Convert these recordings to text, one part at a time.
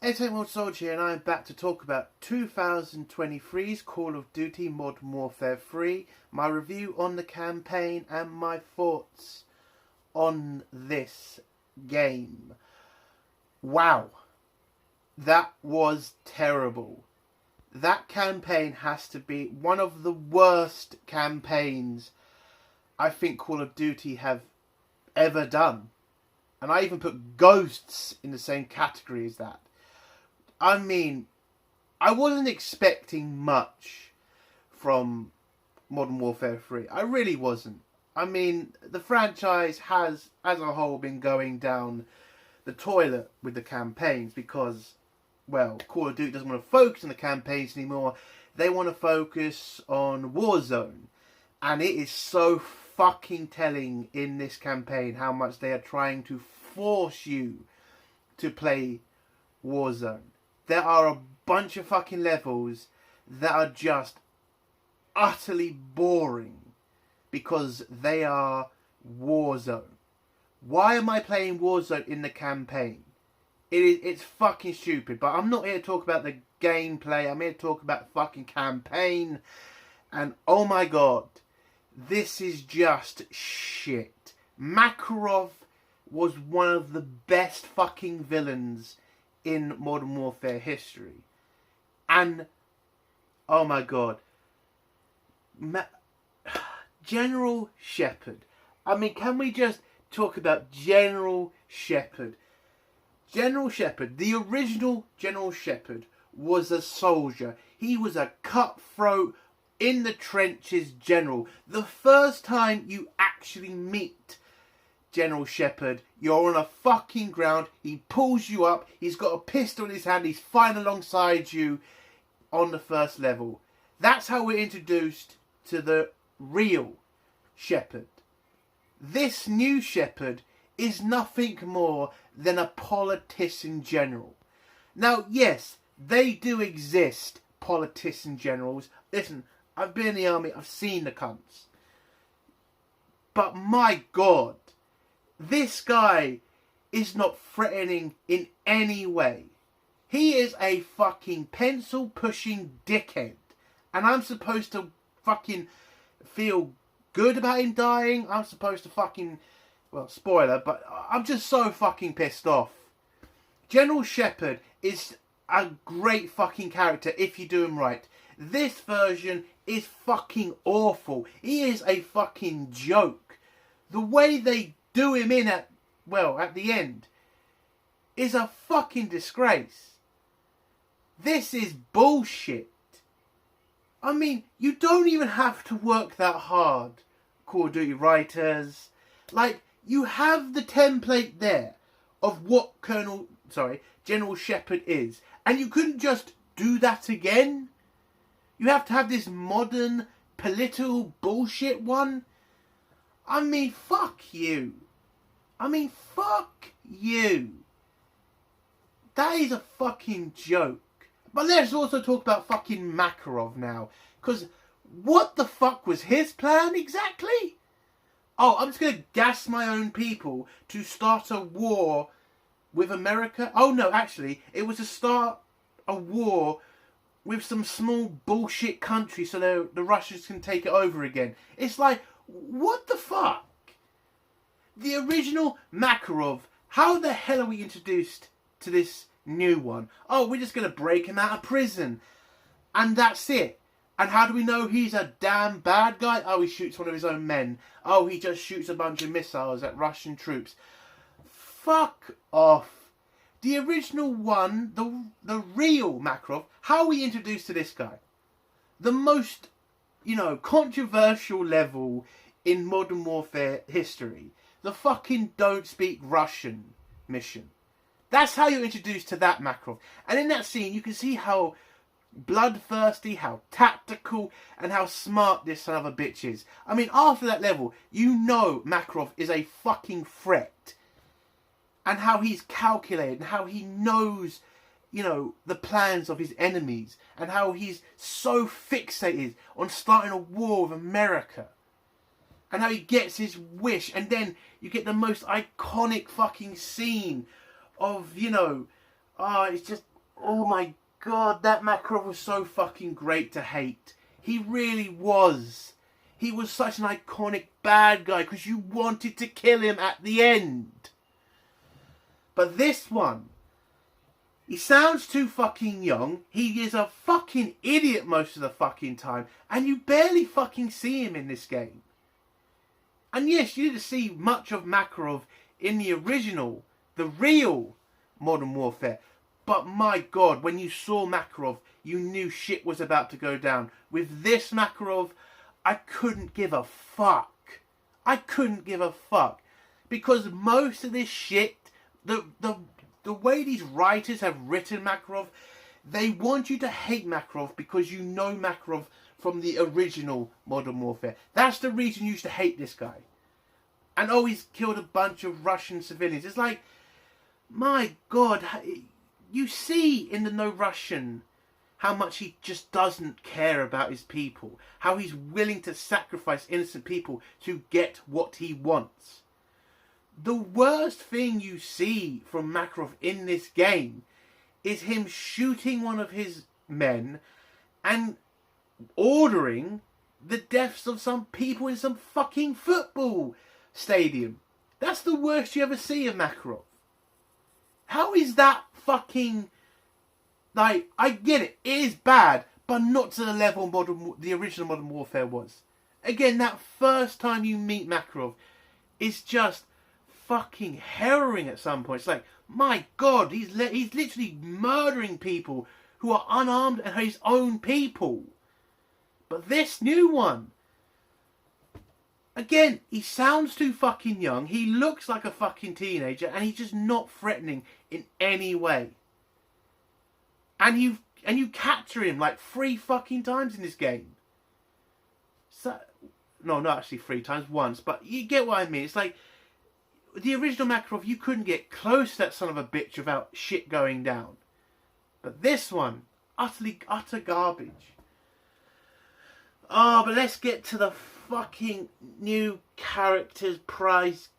Entertainment Soldier here, and I'm back to talk about 2023's Call of Duty Modern Warfare 3, my review on the campaign and my thoughts on this game. Wow, that was terrible. That campaign has to be one of the worst campaigns I think Call of Duty have ever done. And I even put Ghosts in the same category as that. I mean, I wasn't expecting much from Modern Warfare 3. I really wasn't. I mean, the franchise has, as a whole, been going down the toilet with the campaigns because, well, Call of Duty doesn't want to focus on the campaigns anymore. They want to focus on Warzone. And it is so fucking telling in this campaign how much they are trying to force you to play Warzone. There are a bunch of fucking levels that are just utterly boring because they are Warzone. Why am I playing Warzone in the campaign? It's fucking stupid, but I'm not here to talk about the gameplay. I'm here to talk about the fucking campaign. And oh my god, this is just shit. Makarov was one of the best fucking villains in Modern Warfare history. And, oh my god, General Shepard. I mean, can we just talk about General Shepard? General Shepard, the original General Shepard, was a soldier. He was a cutthroat, in the trenches general. The first time you actually meet General Shepard, you're on a fucking ground, he pulls you up, he's got a pistol in his hand, he's fighting alongside you on the first level. That's how we're introduced to the real Shepard. This new Shepard is nothing more than a politician general. Now, yes, they do exist, politician generals. Listen, I've been in the army, I've seen the cunts. But my god, this guy is not threatening in any way. He is a fucking pencil-pushing dickhead. And I'm supposed to fucking feel good about him dying. I'm supposed to fucking... Well, spoiler, but I'm just so fucking pissed off. General Shepard is a great fucking character if you do him right. This version is fucking awful. He is a fucking joke. The way they do him in at the end is a fucking disgrace. This is bullshit. I mean, you don't even have to work that hard, Call of Duty writers. Like, you have the template there of what General Shepard is. And you couldn't just do that again. You have to have this modern political bullshit one. I mean, fuck you. Fuck you. That is a fucking joke. But let's also talk about fucking Makarov now. Because what the fuck was his plan exactly? Oh, I'm just going to gas my own people to start a war with America? Oh no, actually, it was to start a war with some small bullshit country so the Russians can take it over again. It's like, what the fuck? The original Makarov, how the hell are we introduced to this new one? Oh, we're just going to break him out of prison. And that's it. And how do we know he's a damn bad guy? Oh, he shoots one of his own men. Oh, he just shoots a bunch of missiles at Russian troops. Fuck off. The original one, the real Makarov, how are we introduced to this guy? The most, controversial level in Modern Warfare history. The fucking don't speak Russian mission. That's how you're introduced to that Makarov. And in that scene, you can see how bloodthirsty, how tactical, and how smart this son of a bitch is. I mean, after that level, you know Makarov is a fucking threat. And how he's calculated, and how he knows, the plans of his enemies. And how he's so fixated on starting a war with America. And how he gets his wish. And then you get the most iconic fucking scene of, it's just Oh my god, that Makarov was so fucking great to hate. He really was. He was such an iconic bad guy because you wanted to kill him at the end. But this one, he sounds too fucking young. He is a fucking idiot most of the fucking time. And you barely fucking see him in this game. And yes, you didn't see much of Makarov in the original, the real Modern Warfare. But my god, when you saw Makarov, you knew shit was about to go down. With this Makarov, I couldn't give a fuck. I couldn't give a fuck. Because most of this shit, the way these writers have written Makarov, they want you to hate Makarov because you know Makarov from the original Modern Warfare. That's the reason you used to hate this guy. And oh, he's killed a bunch of Russian civilians. It's like, my god, you see in the No Russian how much he just doesn't care about his people. How he's willing to sacrifice innocent people to get what he wants. The worst thing you see from Makarov in this game is him shooting one of his men and ordering the deaths of some people in some fucking football stadium. That's the worst you ever see of Makarov. How is that fucking... Like, I get it, it is bad, but not to the level the original Modern Warfare was. Again, that first time you meet Makarov is just fucking harrowing at some point. It's like, my god, he's literally murdering people who are unarmed and his own people. But this new one, again, he sounds too fucking young. He looks like a fucking teenager, and he's just not threatening in any way. And you capture him like 3 fucking times in this game. So, no, not actually 3 times, once. But you get what I mean. It's like, the original Makarov, you couldn't get close to that son of a bitch without shit going down. But this one, utter garbage. Oh, but let's get to the fucking new characters prize.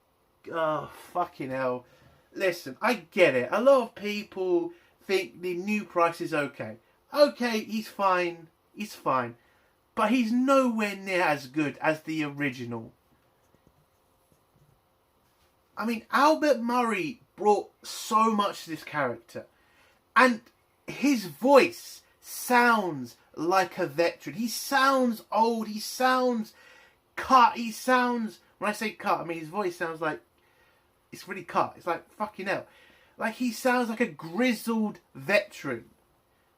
Oh, fucking hell. Listen, I get it. A lot of people think the new price is okay. Okay, he's fine. He's fine. But he's nowhere near as good as the original. I mean, Albert Murray brought so much to this character. And his voice sounds like a veteran. He sounds old. He sounds cut. He sounds... When I say cut, I mean his voice sounds like... It's really cut. It's like, fucking hell. Like, he sounds like a grizzled veteran.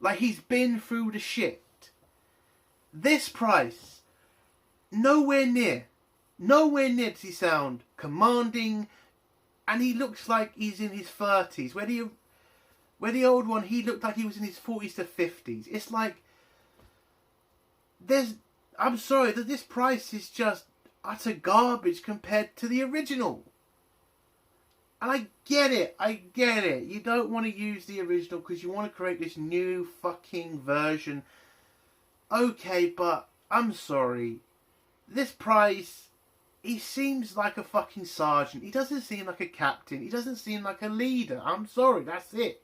Like, he's been through the shit. This Price, nowhere near. Nowhere near does he sound commanding. And he looks like he's in his 30s. Where the old one, he looked like he was in his 40s to 50s. It's like, I'm sorry, that this Price is just utter garbage compared to the original. And I get it. You don't want to use the original because you want to create this new fucking version. Okay, but I'm sorry. This Price, he seems like a fucking sergeant. He doesn't seem like a captain. He doesn't seem like a leader. I'm sorry, that's it.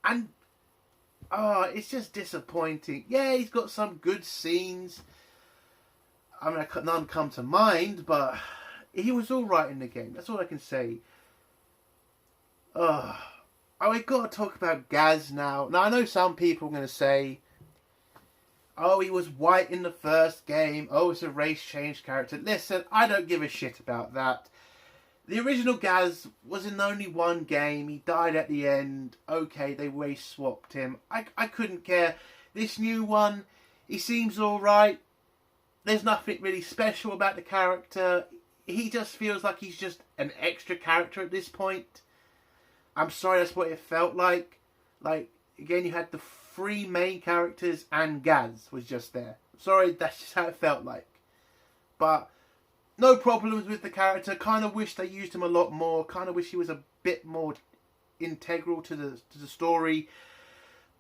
And, it's just disappointing. Yeah, he's got some good scenes. I mean, none come to mind, but... He was alright in the game. That's all I can say. We've got to talk about Gaz now. Now, I know some people are going to say, oh, he was white in the first game. Oh, it's a race change character. Listen, I don't give a shit about that. The original Gaz was in only one game. He died at the end. Okay, they race swapped him. I couldn't care. This new one, he seems alright. There's nothing really special about the character. He just feels like he's just an extra character at this point. I'm sorry, that's what it felt like. Like, again, you had the 3 main characters and Gaz was just there. Sorry, that's just how it felt like. But, no problems with the character. Kind of wish they used him a lot more. Kind of wish he was a bit more integral to the story.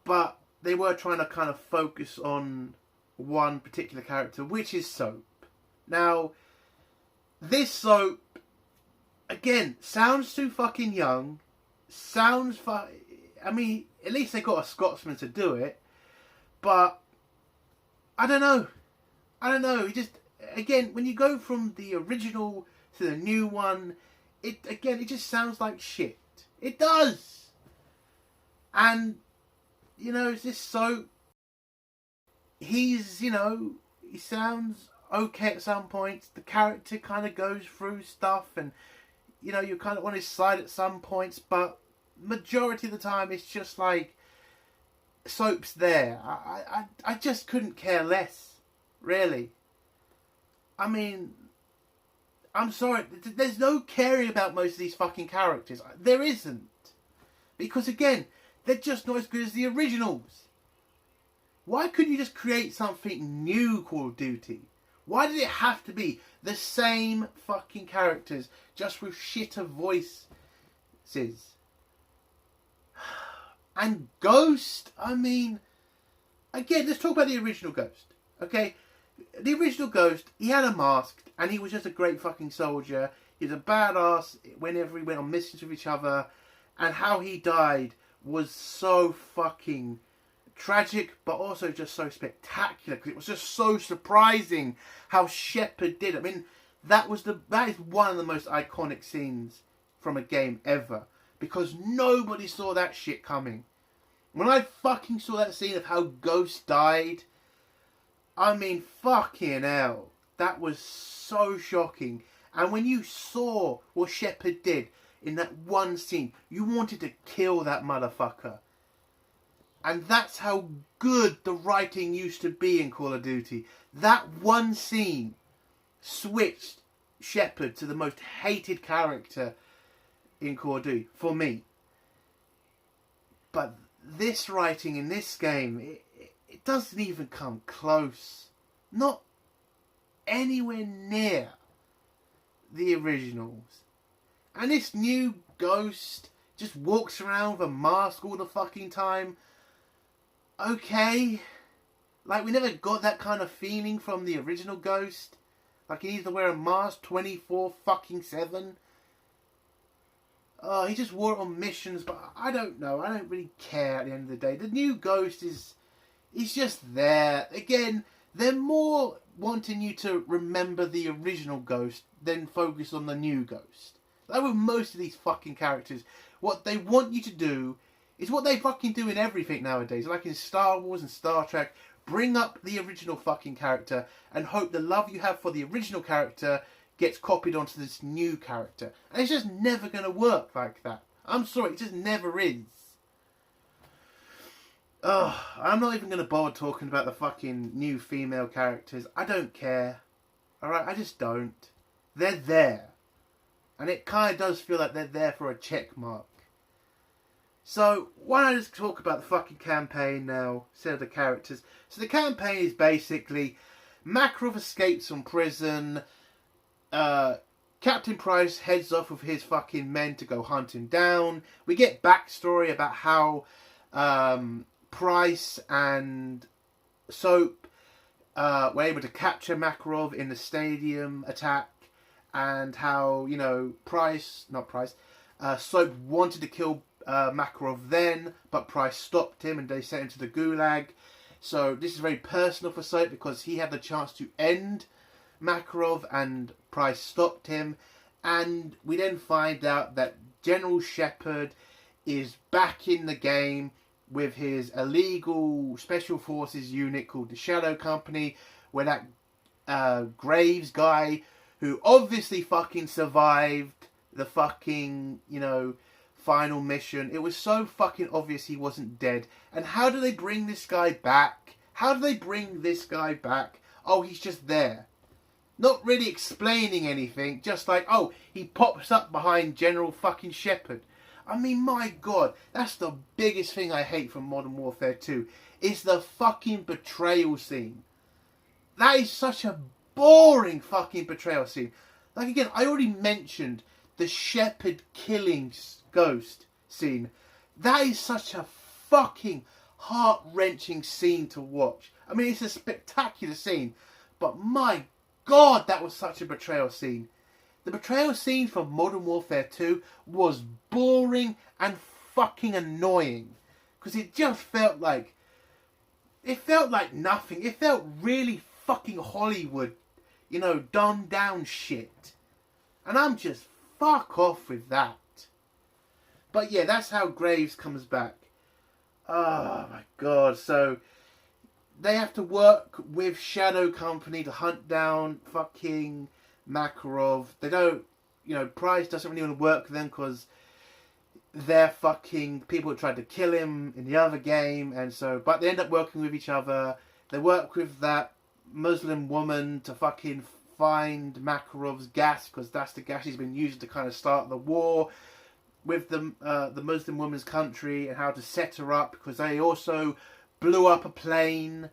But they were trying to kind of focus on one particular character, which is Soap. Now... This Soap, again, sounds too fucking young. I mean, at least they got a Scotsman to do it. But I don't know. It just, again, when you go from the original to the new one, it just sounds like shit. It does. And it's just so. He sounds okay at some points. The character kind of goes through stuff, and you're kind of on his side at some points, but majority of the time it's just like Soap's there. I just couldn't care less, really. I mean, I'm sorry, there's no caring about most of these fucking characters. There isn't. Because again, they're just not as good as the originals. Why couldn't you just create something new, Call of Duty? Why did it have to be the same fucking characters, just with shitter voices? And Ghost, I mean, again, let's talk about the original Ghost, okay? The original Ghost, he had a mask, and he was just a great fucking soldier. He was a badass whenever he went on missions with each other, and how he died was so fucking tragic, but also just so spectacular, because it was just so surprising how Shepard did. I mean, that is one of the most iconic scenes from a game ever, because nobody saw that shit coming. When I fucking saw that scene of how Ghost died, I mean, fucking hell, that was so shocking. And when you saw what Shepard did in that one scene, you wanted to kill that motherfucker. And that's how good the writing used to be in Call of Duty. That one scene switched Shepard to the most hated character in Call of Duty, for me. But this writing in this game, it doesn't even come close. Not anywhere near the originals. And this new Ghost just walks around with a mask all the fucking time. Okay. Like, we never got that kind of feeling from the original Ghost. Like, he needs to wear a mask 24/7. He just wore it on missions, but I don't know. I don't really care at the end of the day. The new Ghost he's just there. Again, they're more wanting you to remember the original Ghost than focus on the new Ghost. Like with most of these fucking characters, what they want you to do is what they fucking do in everything nowadays. Like in Star Wars and Star Trek, bring up the original fucking character and hope the love you have for the original character gets copied onto this new character. And it's just never going to work like that. I'm sorry, it just never is. I'm not even going to bother talking about the fucking new female characters. I don't care. Alright, I just don't. They're there. And it kind of does feel like they're there for a check mark. So, why don't I just talk about the fucking campaign now, instead of the characters. So the campaign is basically, Makarov escapes from prison, Captain Price heads off with his fucking men to go hunt him down. We get backstory about how Price and Soap were able to capture Makarov in the stadium attack, and how, Soap wanted to kill Makarov then, but Price stopped him and they sent him to the Gulag. So this is very personal for Soap because he had the chance to end Makarov and Price stopped him. And we then find out that General Shepard is back in the game with his illegal special forces unit called the Shadow Company, where that Graves guy, who obviously fucking survived the fucking, final mission. It was so fucking obvious he wasn't dead. And how do they bring this guy back? Oh, he's just there. Not really explaining anything. Just like, oh, he pops up behind General fucking Shepard. I mean, my God. That's the biggest thing I hate from Modern Warfare 2. Is the fucking betrayal scene. That is such a boring fucking betrayal scene. Like, again, I already mentioned the Shepard killing Ghost scene. That is such a fucking heart-wrenching scene to watch. I mean, it's a spectacular scene, but my God, that was such a betrayal scene. The betrayal scene from Modern Warfare 2 was boring and fucking annoying. Because it just felt like... It felt like nothing. It felt really fucking Hollywood, you know, dumbed down shit. And I'm just, fuck off with that. But yeah, that's how Graves comes back. Oh my god. So they have to work with Shadow Company to hunt down fucking Makarov. They don't, you know, Price doesn't really want to work with them because they're fucking people who tried to kill him in the other game. And so, but they end up working with each other. They work with that Muslim woman to fucking find Makarov's gas, because that's the gas he's been using to kind of start the war with the Muslim woman's country, and how to set her up, because they also blew up a plane,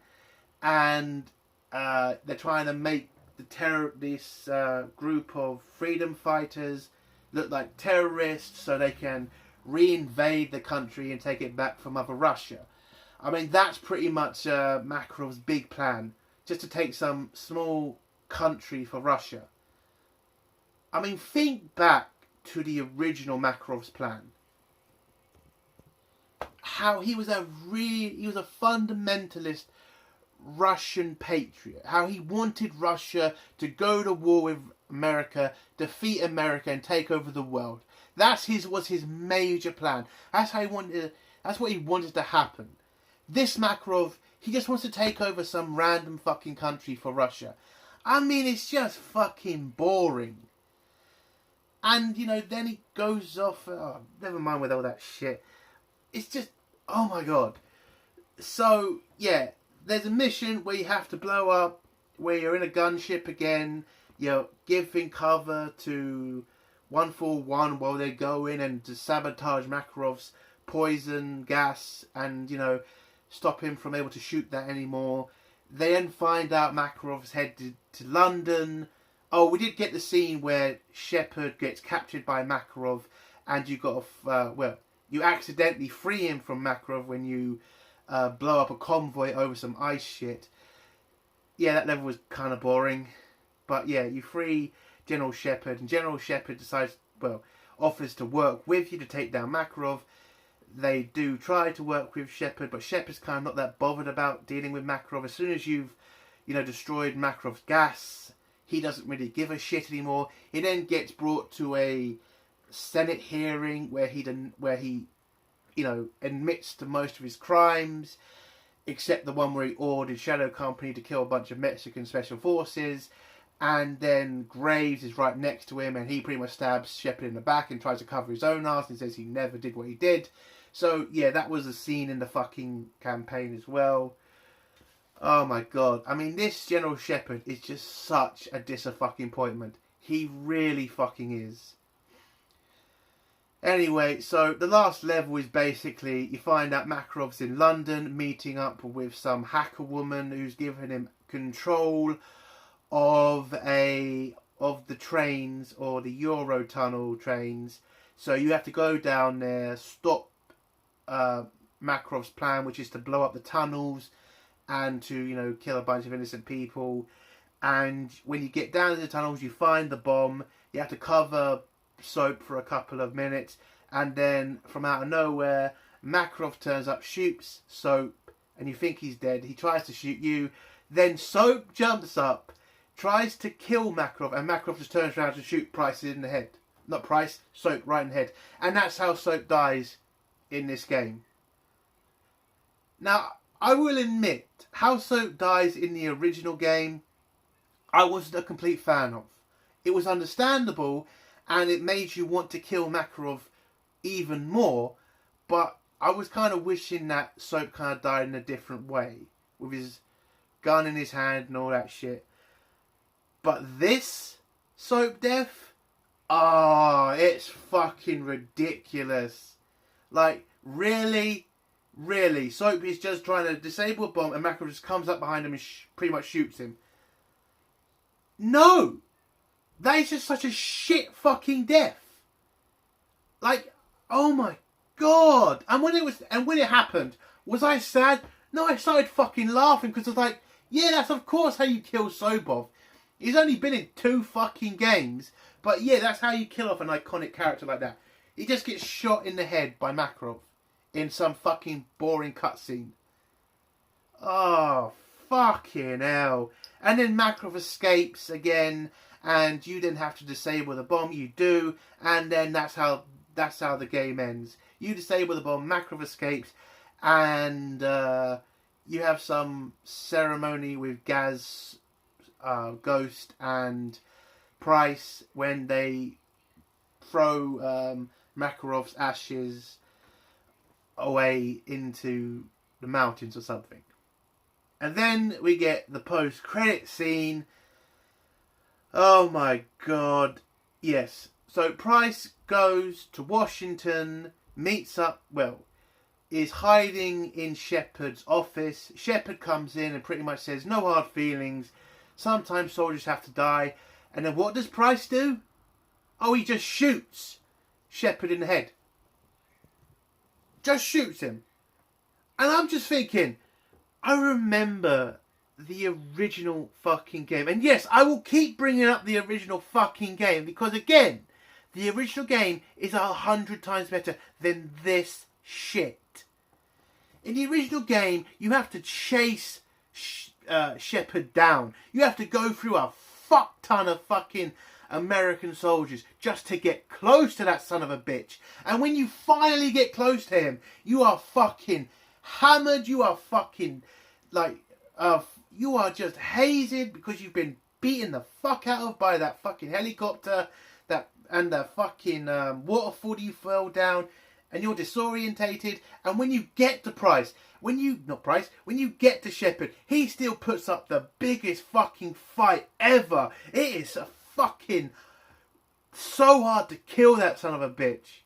and they're trying to make this group of freedom fighters look like terrorists so they can reinvade the country and take it back from Mother Russia. I mean, that's pretty much Makarov's big plan, just to take some small country for Russia. I mean, think back to the original Makarov's plan. How he was a fundamentalist Russian patriot. How he wanted Russia to go to war with America, defeat America, and take over the world. Was his major plan. That's what he wanted to happen. This Makarov, he just wants to take over some random fucking country for Russia. I mean, it's just fucking boring. And, you know, then he goes off... Oh, never mind with all that shit. It's just... Oh, my God. So, yeah. There's a mission where you have to blow up, where you're in a gunship again. You're giving cover to 141 while they go in and to sabotage Makarov's poison gas and, you know, stop him from able to shoot that anymore. They then find out Makarov's headed to London. Oh, we did get the scene where Shepard gets captured by Makarov, and you got you accidentally free him from Makarov when you blow up a convoy over some ice shit. Yeah, that level was kind of boring, but yeah, you free General Shepard, and General Shepard decides, offers to work with you to take down Makarov. They do try to work with Shepard, but Shepard's kind of not that bothered about dealing with Makarov. As soon as you've, you know, destroyed Makarov's gas, he doesn't really give a shit anymore. He then gets brought to a Senate hearing where he, you know, admits to most of his crimes, except the one where he ordered Shadow Company to kill a bunch of Mexican special forces. And then Graves is right next to him, and he pretty much stabs Shepard in the back and tries to cover his own ass and says he never did what he did. So, yeah, that was a scene in the fucking campaign as well. Oh my god. I mean, this General Shepard is just such a disappointment. He really fucking is. Anyway, so the last level is basically, you find out Makarov's in London, meeting up with some hacker woman who's given him control of the trains, or the Eurotunnel trains. So you have to go down there, stop Makarov's plan, which is to blow up the tunnels and to, you know, kill a bunch of innocent people. And when you get down to the tunnels, you find the bomb. You have to cover Soap for a couple of minutes, and then from out of nowhere, Makarov turns up, shoots Soap, and you think he's dead. He tries to shoot you. Then Soap jumps up, tries to kill Makarov, and Makarov just turns around to shoot Price in the head. Not Price, Soap right in the head. And that's how Soap dies in this game. Now, I will admit, how Soap dies in the original game, I wasn't a complete fan of. It was understandable, and it made you want to kill Makarov even more, but I was kind of wishing that Soap kind of died in a different way, with his gun in his hand and all that shit. But this Soap death, it's fucking ridiculous. Like, really? Really? Soap is just trying to disable a bomb, and Makarov just comes up behind him and pretty much shoots him. No! That is just such a shit fucking death. Like, oh my god. And when it happened, was I sad? No, I started fucking laughing, because I was like, yeah, that's of course how you kill Sobov. He's only been in 2 fucking games, but yeah, that's how you kill off an iconic character like that. He just gets shot in the head by Makarov in some fucking boring cutscene. Oh, fucking hell. And then Makarov escapes again, and you then have to disable the bomb. You do, and then that's how the game ends. You disable the bomb, Makarov escapes, and you have some ceremony with Gaz, Ghost, and Price when they throw Makarov's ashes away into the mountains or something. And then we get the post-credit scene. Oh my god. Yes. So Price goes to Washington, meets up, is hiding in Shepard's office. Shepard comes in and pretty much says, no hard feelings. Sometimes soldiers have to die. And then what does Price do? Oh, he just shoots Shepard in the head. Just shoots him. And I'm just thinking, I remember the original fucking game. And yes, I will keep bringing up the original fucking game. Because again, the original game is 100 times better than this shit. In the original game, you have to chase Shepard down. You have to go through a fuck ton of fucking American soldiers just to get close to that son of a bitch. And when you finally get close to him, you are fucking hammered. You are fucking you are just hazed because you've been beaten the fuck out of by that fucking helicopter and the fucking waterfall you fell down, and you're disorientated. And when you get to when you get to Shepard, he still puts up the biggest fucking fight ever. It is a fucking so hard to kill that son of a bitch.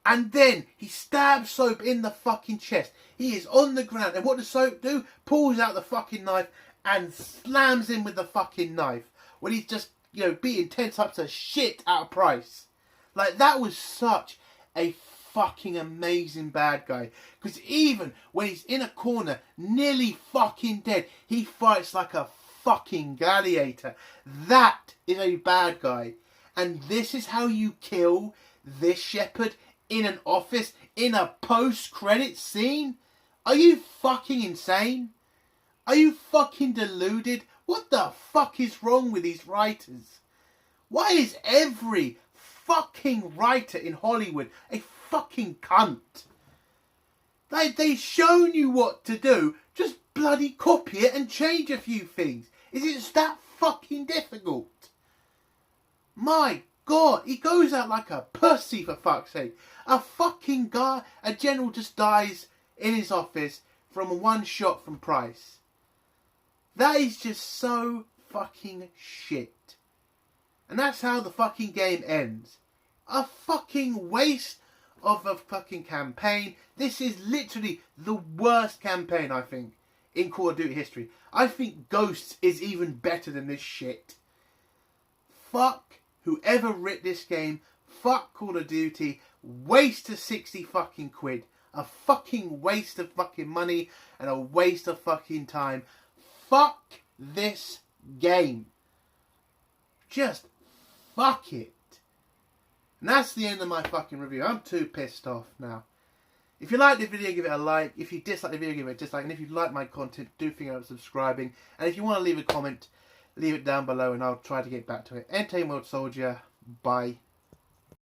And then he stabs Soap in the fucking chest. He is on the ground. And what does Soap do? Pulls out the fucking knife and slams him with the fucking knife. When he's just, beating 10 types of shit out of Price. Like, that was such a fucking amazing bad guy. Because even when he's in a corner, nearly fucking dead, he fights like a fucking gladiator. That is a bad guy. And this is how you kill this Shepard in an office in a post-credit scene? Are you fucking insane? Are you fucking deluded? What the fuck is wrong with these writers? Why is every fucking writer in Hollywood a fucking cunt? They've shown you what to do. Just bloody copy it and change a few things. Is it that fucking difficult? My God, he goes out like a pussy, for fuck's sake. A fucking guy, a general just dies in his office from one shot from Price. That is just so fucking shit. And that's how the fucking game ends. A fucking waste of a fucking campaign. This is literally the worst campaign, I think, in Call of Duty history. I think Ghosts is even better than this shit. Fuck whoever writ this game. Fuck Call of Duty. Waste of 60 fucking quid. A fucking waste of fucking money and a waste of fucking time. Fuck this game. Just fuck it. And that's the end of my fucking review. I'm too pissed off now. If you like the video, give it a like. If you dislike the video, give it a dislike. And if you like my content, do think about subscribing. And if you want to leave a comment, leave it down below and I'll try to get back to it. Entertainment World Soldier. Bye.